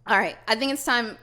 All right, I think it's time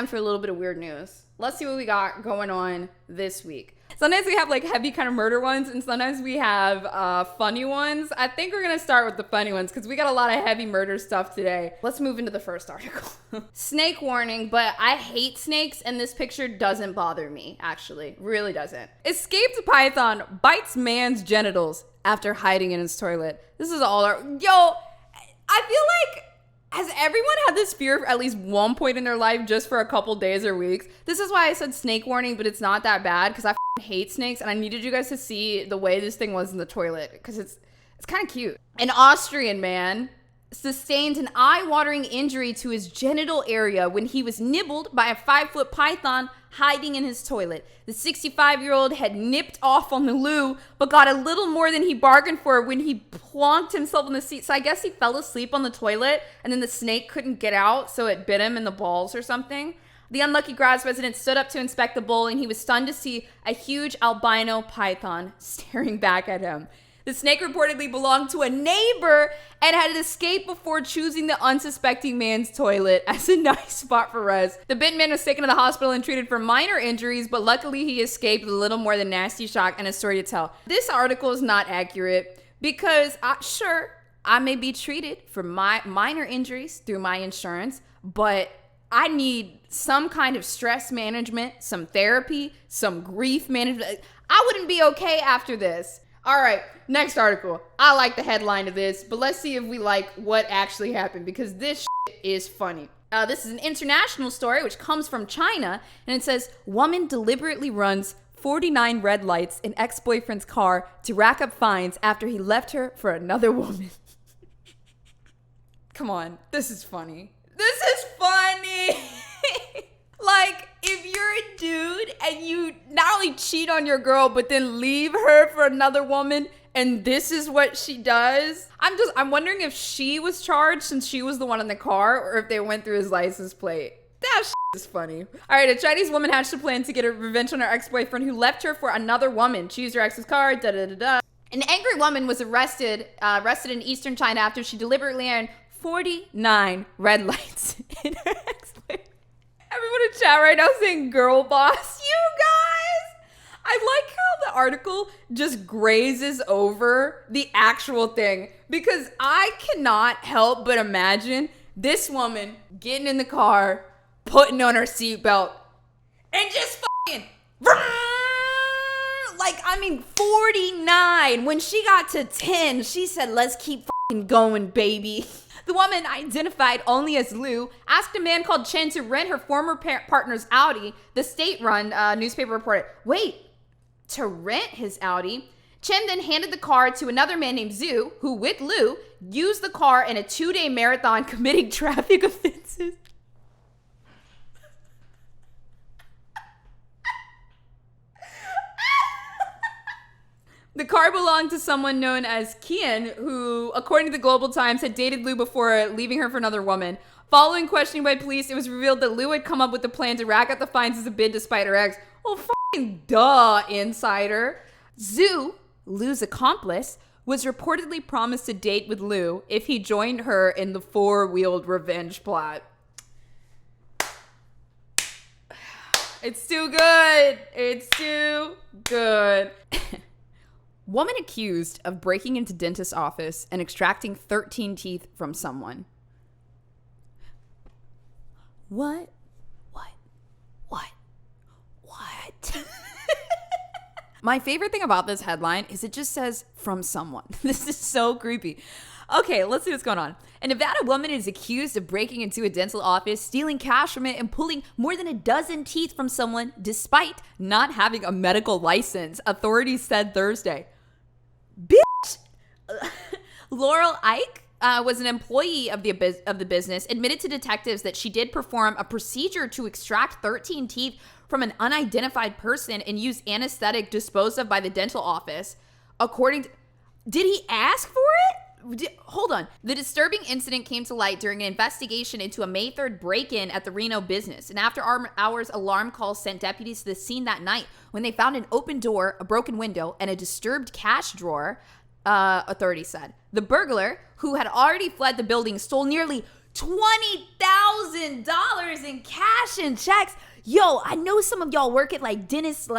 for a little bit of weird news. Let's see what we got going on this week. Sometimes we have like heavy kind of murder ones, and sometimes we have funny ones. I think we're gonna start with the funny ones because we got a lot of heavy murder stuff today. Let's move into the first article. Snake warning, but I hate snakes, and this picture doesn't bother me, actually. Really doesn't. Escaped python bites man's genitals after hiding in his toilet. This is all our... Yo, I feel like... Has everyone had this fear at least one point in their life just for a couple days or weeks? This is why I said snake warning, but it's not that bad because I hate snakes, and I needed you guys to see the way this thing was in the toilet because it's kind of cute. An Austrian man sustained an eye-watering injury to his genital area when he was nibbled by a 5-foot python hiding in his toilet. The 65-year-old had nipped off on the loo, but got a little more than he bargained for when he plonked himself in the seat. So I guess he fell asleep on the toilet, and then the snake couldn't get out, so it bit him in the balls or something. The unlucky Graz resident stood up to inspect the bowl, and he was stunned to see a huge albino python staring back at him. The snake reportedly belonged to a neighbor and had escaped before choosing the unsuspecting man's toilet as a nice spot for rest. The bitten man was taken to the hospital and treated for minor injuries, but luckily he escaped with a little more than nasty shock and a story to tell. This article is not accurate because, I may be treated for my minor injuries through my insurance, but I need some kind of stress management, some therapy, some grief management. I wouldn't be okay after this. All right, next article. I like the headline of this, but let's see if we like what actually happened because this shit is funny. This is an international story which comes from China, and it says, woman deliberately runs 49 red lights in ex-boyfriend's car to rack up fines after he left her for another woman. Come on, this is funny. This is funny. Like, if you're a dude and you not only cheat on your girl, but then leave her for another woman, and this is what she does. I'm wondering if she was charged since she was the one in the car, or if they went through his license plate. That shit is funny. All right, a Chinese woman hatched a plan to get a revenge on her ex-boyfriend who left her for another woman. Choose your ex's car, da-da-da-da. An angry woman was arrested in eastern China after she deliberately ran 49 red lights in her ex-boyfriend. Everyone in chat right now saying girl boss. You guys! I like how the article just grazes over the actual thing because I cannot help but imagine this woman getting in the car, putting on her seatbelt, and just fucking 49. When she got to 10, she said, let's keep fucking going, baby. The woman, identified only as Lou, asked a man called Chen to rent her former partner's Audi. The state-run newspaper reported, wait, to rent his Audi? Chen then handed the car to another man named Zhu, who, with Lou, used the car in a 2-day marathon committing traffic offenses. The car belonged to someone known as Kian, who, according to the Global Times, had dated Lou before leaving her for another woman. Following questioning by police, it was revealed that Lou had come up with the plan to rack up the fines as a bid to spite her ex. Well, fucking duh, insider. Zhu, Lou's accomplice, was reportedly promised a date with Lou if he joined her in the 4-wheeled revenge plot. It's too good. It's too good. Woman accused of breaking into dentist's office and extracting 13 teeth from someone. What? My favorite thing about this headline is it just says from someone. This is so creepy. Okay, let's see what's going on. A Nevada woman is accused of breaking into a dental office, stealing cash from it, and pulling more than a dozen teeth from someone despite not having a medical license, authorities said Thursday. Bitch! Laurel Ike was an employee of the business, admitted to detectives that she did perform a procedure to extract 13 teeth from an unidentified person and use anesthetic disposed of by the dental office. Did he ask for it? Hold on. The disturbing incident came to light during an investigation into a May 3rd break-in at the Reno business. An after-hours alarm call sent deputies to the scene that night when they found an open door, a broken window, and a disturbed cash drawer, authorities said. The burglar, who had already fled the building, stole nearly $20,000 in cash and checks. Yo, I know some of y'all work at like dentist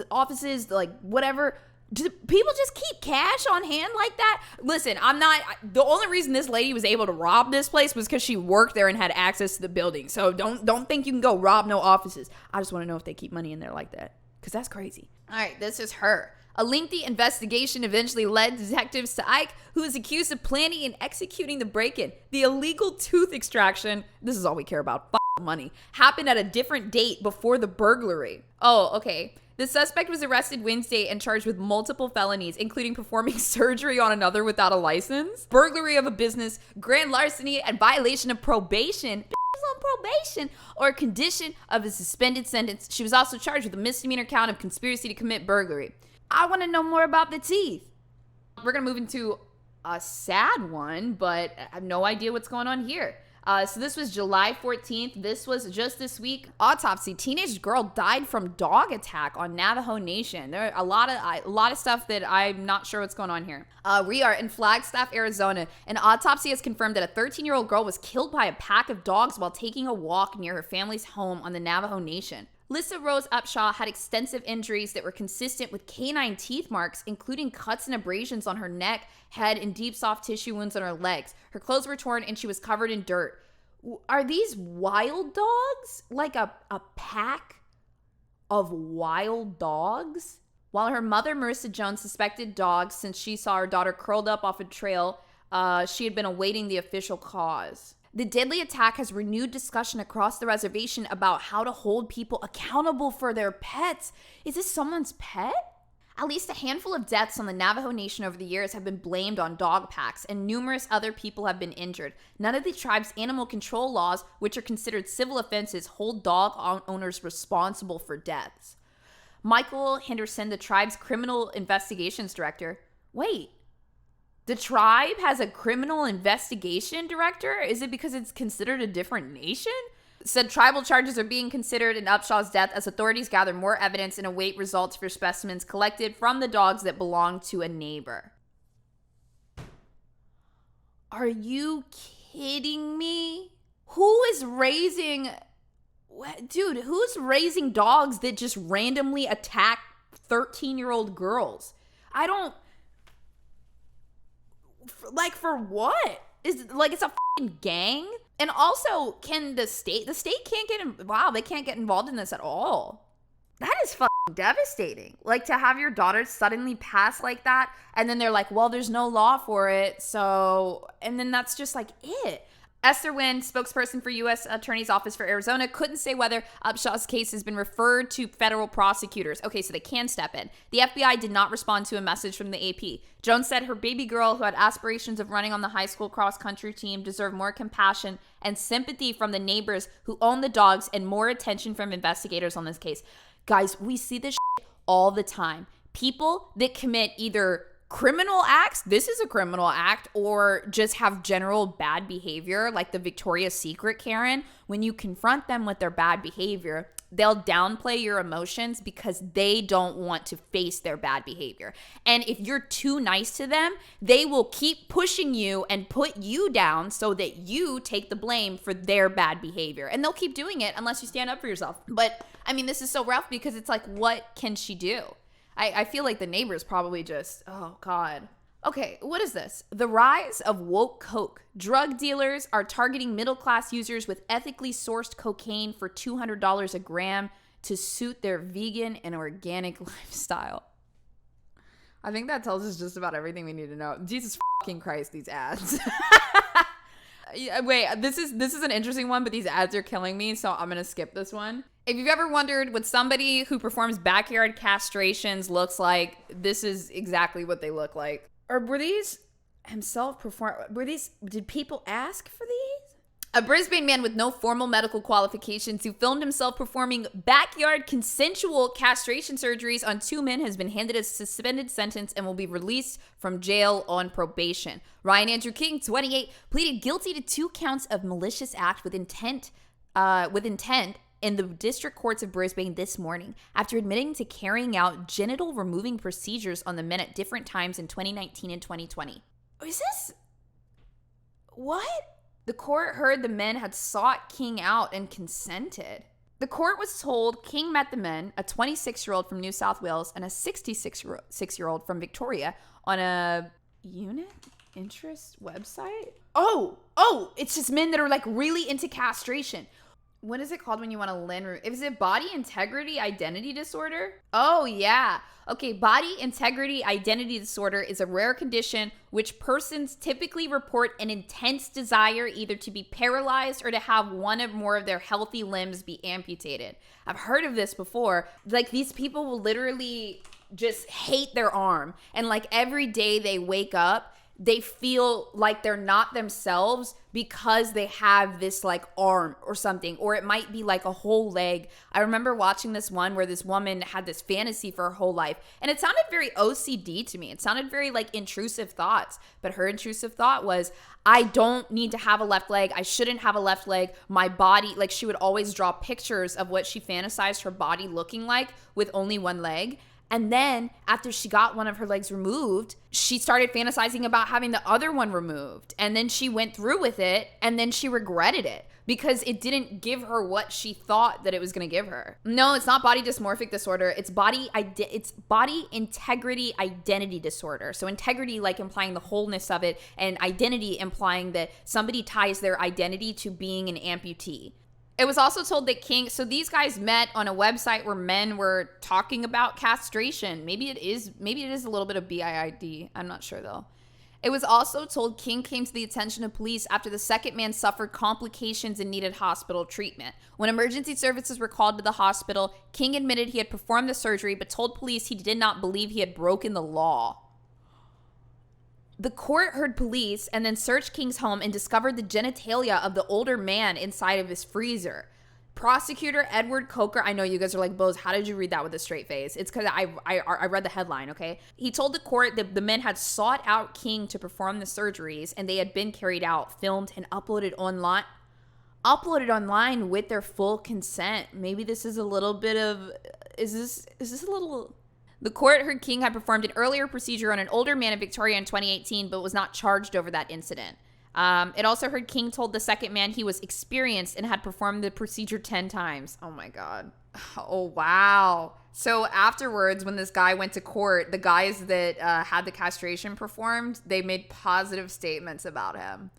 offices, like whatever. Do people just keep cash on hand like that? Listen, the only reason this lady was able to rob this place was because she worked there and had access to the building. So don't think you can go rob no offices. I just want to know if they keep money in there like that, because that's crazy. All right, this is her. A lengthy investigation eventually led detectives to Ike, who is accused of planning and executing the break-in. The illegal tooth extraction, this is all we care about, money, happened at a different date before the burglary. Oh, okay. The suspect was arrested Wednesday and charged with multiple felonies, including performing surgery on another without a license, burglary of a business, grand larceny, and violation of probation. On probation or a condition of a suspended sentence. She was also charged with a misdemeanor count of conspiracy to commit burglary. I want to know more about the teeth. We're going to move into a sad one, but I have no idea what's going on here. So this was July 14th. This was just this week. Autopsy. Teenage girl died from dog attack on Navajo Nation. There are a lot of stuff that I'm not sure what's going on here. We are in Flagstaff, Arizona. An autopsy has confirmed that a 13-year-old girl was killed by a pack of dogs while taking a walk near her family's home on the Navajo Nation. Lissa Rose Upshaw had extensive injuries that were consistent with canine teeth marks, including cuts and abrasions on her neck, head, and deep soft tissue wounds on her legs. Her clothes were torn and she was covered in dirt. Are these wild dogs? Like a pack of wild dogs? While her mother, Marissa Jones, suspected dogs since she saw her daughter curled up off a trail, she had been awaiting the official cause. The deadly attack has renewed discussion across the reservation about how to hold people accountable for their pets. Is this someone's pet? At least a handful of deaths on the Navajo Nation over the years have been blamed on dog packs, and numerous other people have been injured. None of the tribe's animal control laws, which are considered civil offenses, hold dog owners responsible for deaths. Michael Henderson, the tribe's criminal investigations director. Wait, the tribe has a criminal investigation director? Is it because it's considered a different nation? Said tribal charges are being considered in Upshaw's death as authorities gather more evidence and await results for specimens collected from the dogs that belong to a neighbor. Are you kidding me? Who's raising dogs that just randomly attack 13-year-old girls? For what? It's a fucking gang? And also, can the state can't they get involved in this at all. That is fucking devastating. Like, to have your daughter suddenly pass like that, and then they're like, well, there's no law for it, so, and then that's just like it. Esther Wynn, spokesperson for U.S. Attorney's Office for Arizona, couldn't say whether Upshaw's case has been referred to federal prosecutors. Okay, so they can step in. The FBI did not respond to a message from the AP. Jones said her baby girl, who had aspirations of running on the high school cross-country team, deserved more compassion and sympathy from the neighbors who own the dogs and more attention from investigators on this case. Guys, we see this shit all the time. People that commit either criminal acts, this is a criminal act, or just have general bad behavior, like the Victoria's Secret Karen. When you confront them with their bad behavior, they'll downplay your emotions because they don't want to face their bad behavior. And if you're too nice to them, they will keep pushing you and put you down so that you take the blame for their bad behavior. And they'll keep doing it unless you stand up for yourself. But I mean, this is so rough because it's like, what can she do? I feel like the neighbors probably just, oh God. Okay, what is this? The rise of woke coke. Drug dealers are targeting middle-class users with ethically sourced cocaine for $200 a gram to suit their vegan and organic lifestyle. I think that tells us just about everything we need to know. Jesus fucking Christ, these ads. Wait, this is an interesting one, but these ads are killing me, so I'm gonna skip this one. If you've ever wondered what somebody who performs backyard castrations looks like, this is exactly what they look like. Or were these did people ask for these? A Brisbane man with no formal medical qualifications who filmed himself performing backyard consensual castration surgeries on 2 men has been handed a suspended sentence and will be released from jail on probation. Ryan Andrew King, 28, pleaded guilty to 2 counts of malicious act with intent in the district courts of Brisbane this morning after admitting to carrying out genital removing procedures on the men at different times in 2019 and 2020. Is this... What? The court heard the men had sought King out and consented. The court was told King met the men, a 26-year-old from New South Wales and a 66-year-old from Victoria, on a unit interest website. Oh, it's just men that are like really into castration. What is it called when you want to learn? Is it body integrity identity disorder? Oh, yeah. Okay, body integrity identity disorder is a rare condition which persons typically report an intense desire either to be paralyzed or to have one or more of their healthy limbs be amputated. I've heard of this before. Like, these people will literally just hate their arm. And like every day they wake up, they feel like they're not themselves because they have this like arm or something, or it might be like a whole leg. I remember watching this one where this woman had this fantasy for her whole life, and it sounded very OCD to me. It sounded very like intrusive thoughts, but her intrusive thought was, I don't need to have a left leg. I shouldn't have a left leg. My body, like she would always draw pictures of what she fantasized her body looking like with only one leg. And then after she got one of her legs removed, she started fantasizing about having the other one removed. And then she went through with it, and then she regretted it because it didn't give her what she thought that it was going to give her. No, it's not body dysmorphic disorder. It's body integrity identity disorder. So integrity like implying the wholeness of it, and identity implying that somebody ties their identity to being an amputee. It was also told that King, so these guys met on a website where men were talking about castration. Maybe it is a little bit of BIID. I'm not sure though. It was also told King came to the attention of police after the second man suffered complications and needed hospital treatment. When emergency services were called to the hospital, King admitted he had performed the surgery but told police he did not believe he had broken the law. The court heard police and then searched King's home and discovered the genitalia of the older man inside of his freezer. Prosecutor Edward Coker, I know you guys are like, Bose, how did you read that with a straight face? It's because I read the headline, okay? He told the court that the men had sought out King to perform the surgeries and they had been carried out, filmed, and uploaded online with their full consent. Maybe this is a little bit of, is this a little... The court heard King had performed an earlier procedure on an older man in Victoria in 2018, but was not charged over that incident. It also heard King told the second man he was experienced and had performed the procedure 10 times. Oh my God. Oh, wow. So afterwards, when this guy went to court, the guys that had the castration performed, they made positive statements about him.